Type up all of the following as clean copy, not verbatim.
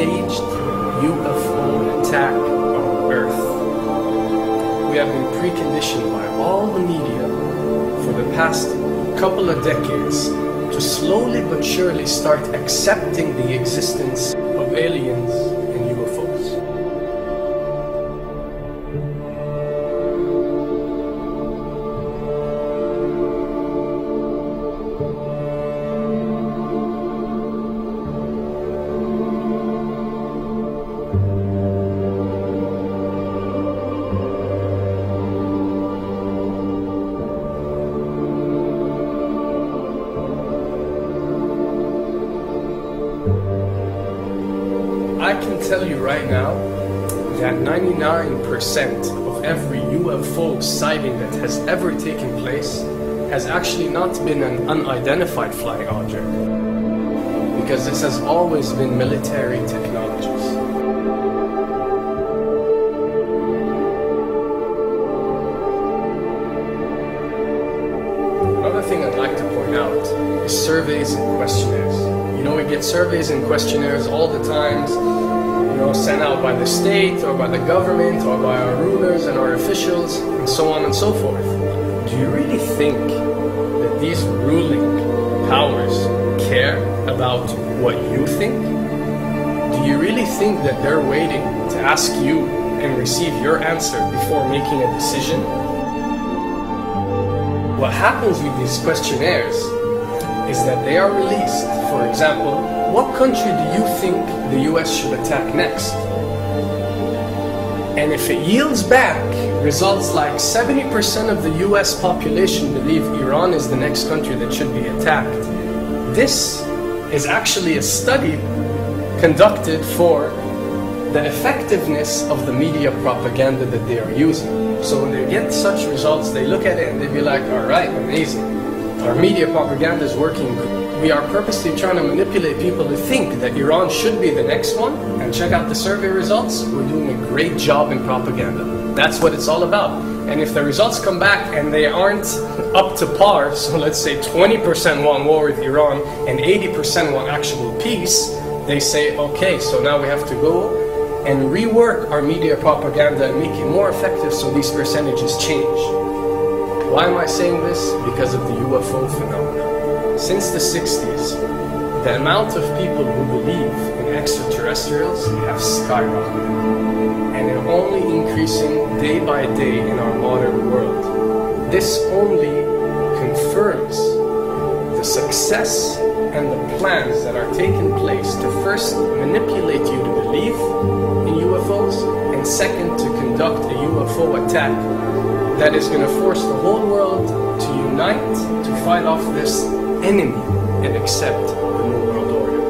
staged UFO attack on Earth. We have been preconditioned by all the media for the past couple of decades to slowly but surely start accepting the existence of aliens and UFOs. I can tell you right now that 99% of every UFO sighting that has ever taken place has actually not been an unidentified flying object, because this has always been military technologies. Another thing I'd like to point out is surveys and questionnaires. You know, we get surveys and questionnaires all the time, you know, sent out by the state or by the government or by our rulers and our officials and so on and so forth. Do you really think that these ruling powers care about what you think? Do you really think that they're waiting to ask you and receive your answer before making a decision? What happens with these questionnaires is that they are released. For example, what country do you think the US should attack next? And if it yields back results like 70% of the US population believe Iran is the next country that should be attacked, this is actually a study conducted for the effectiveness of the media propaganda that they are using. So when they get such results, they look at it and they be like, all right, amazing. Our media propaganda is working. We are purposely trying to manipulate people to think that Iran should be the next one, and check out the survey results. We're doing a great job in propaganda. That's what it's all about. And if the results come back and they aren't up to par, so let's say 20% want war with Iran and 80% want actual peace, they say, okay, so now we have to go and rework our media propaganda and make it more effective so these percentages change. Why am I saying this? Because of the UFO phenomenon. Since the 60s, the amount of people who believe in extraterrestrials have skyrocketed, and they're only increasing day by day in our modern world. This only confirms the success and the plans that are taking place to first manipulate you to believe in UFOs, and second, to conduct a UFO attack that is going to force the whole world to unite to fight off this enemy and accept the New World Order.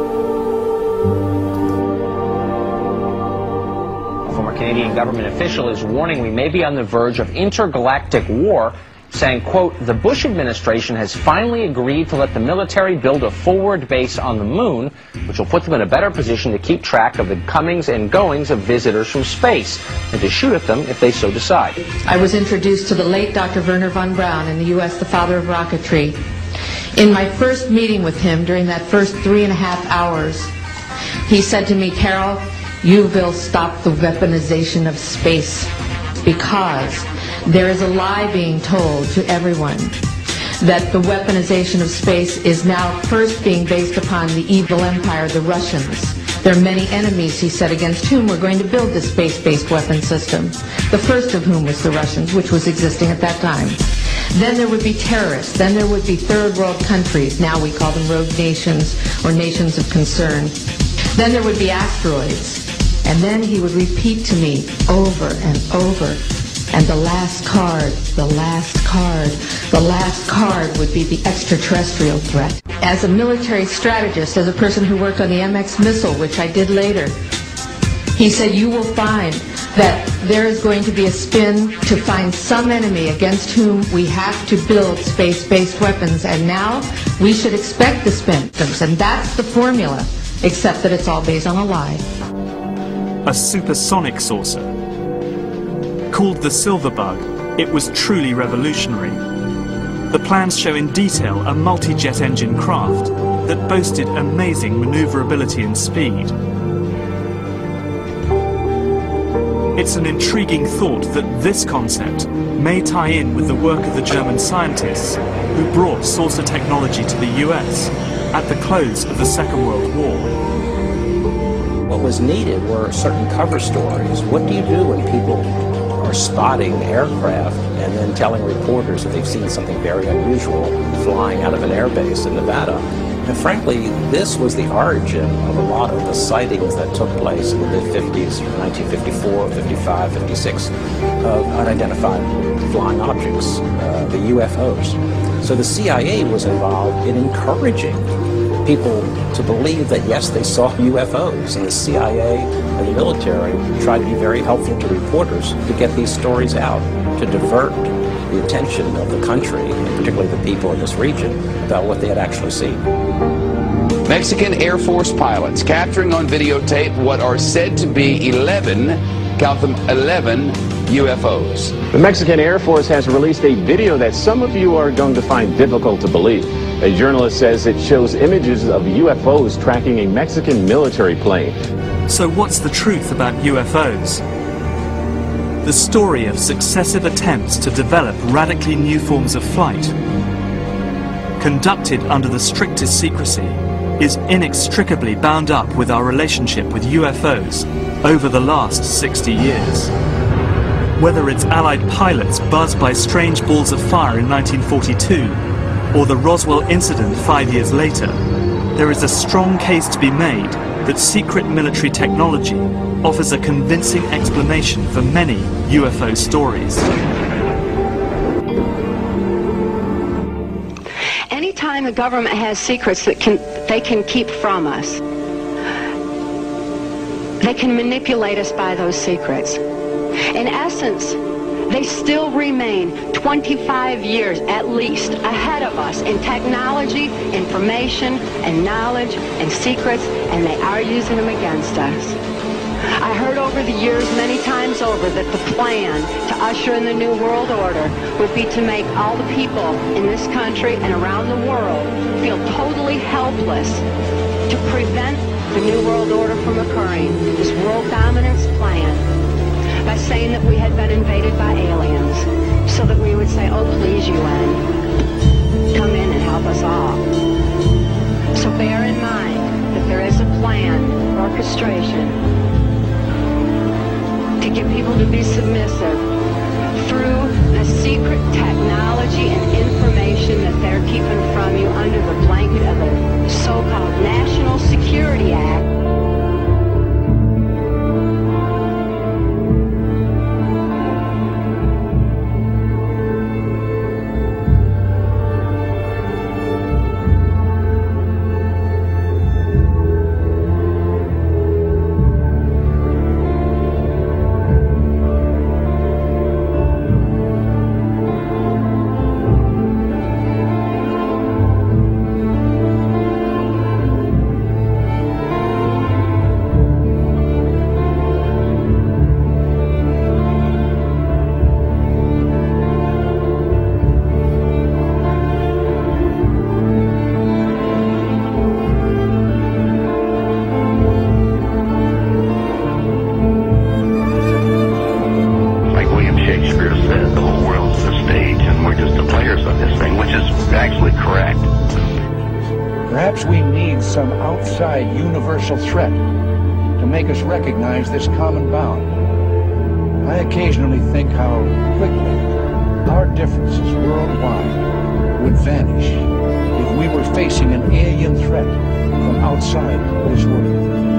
A former Canadian government official is warning we may be on the verge of intergalactic war, saying, quote, the Bush administration has finally agreed to let the military build a forward base on the moon, which will put them in a better position to keep track of the comings and goings of visitors from space, and to shoot at them if they so decide. I was introduced to the late Dr. Wernher von Braun in the U.S., the father of rocketry. In my first meeting with him, during that first 3.5 hours, he said to me, Carol, you will stop the weaponization of space, because there is a lie being told to everyone that the weaponization of space is now first being based upon the evil empire, the Russians. There are many enemies, he said, against whom we're going to build this space-based weapon system. The first of whom was the Russians, which was existing at that time. Then there would be terrorists. Then there would be third world countries. Now we call them rogue nations or nations of concern. Then there would be asteroids. And then he would repeat to me over and over, and the last card, the last card, the last card would be the extraterrestrial threat. As a military strategist, as a person who worked on the MX missile, which I did later, he said, you will find that there is going to be a spin to find some enemy against whom we have to build space-based weapons, and now we should expect the spin. And that's the formula, except that it's all based on a lie. A supersonic saucer. Called the Silver Bug, it was truly revolutionary. The plans show in detail a multi-jet engine craft that boasted amazing maneuverability and speed. It's an intriguing thought that this concept may tie in with the work of the German scientists who brought saucer technology to the US at the close of the Second World War. What was needed were certain cover stories. What do you do when people are spotting aircraft and then telling reporters that they've seen something very unusual flying out of an airbase in Nevada? And frankly, this was the origin of a lot of the sightings that took place in the mid-50s, 1954, 55, 56, of unidentified flying objects, the UFOs. So the CIA was involved in encouraging people to believe that, yes, they saw UFOs, and the CIA and the military tried to be very helpful to reporters to get these stories out, to divert the attention of the country, and particularly the people in this region, about what they had actually seen. Mexican Air Force pilots capturing on videotape what are said to be 11, count them, 11 UFOs. The Mexican Air Force has released a video that some of you are going to find difficult to believe. A journalist says it shows images of UFOs tracking a Mexican military plane. So what's the truth about UFOs? The story of successive attempts to develop radically new forms of flight, conducted under the strictest secrecy, is inextricably bound up with our relationship with UFOs over the last 60 years. Whether it's Allied pilots buzzed by strange balls of fire in 1942, or the Roswell incident 5 years later, there is a strong case to be made that secret military technology offers a convincing explanation for many UFO stories. Anytime the government has secrets that they can keep from us, they can manipulate us by those secrets. In essence, they still remain 25 years at least ahead of us in technology, information, and knowledge, and secrets, and they are using them against us. I heard over the years many times over that the plan to usher in the New World Order would be to make all the people in this country and around the world feel totally helpless to prevent the New World Order from occurring, this world dominance plan, by saying that we had been invaded by aliens, so that we would say, oh, please, UN, come in and help us all. So bear in mind that there is a plan, orchestration, to get people to be submissive through a secret technology and information that they're keeping from you under the blanket of the so-called National Security Act. Some outside universal threat to make us recognize this common bound. I occasionally think how quickly our differences worldwide would vanish if we were facing an alien threat from outside this world.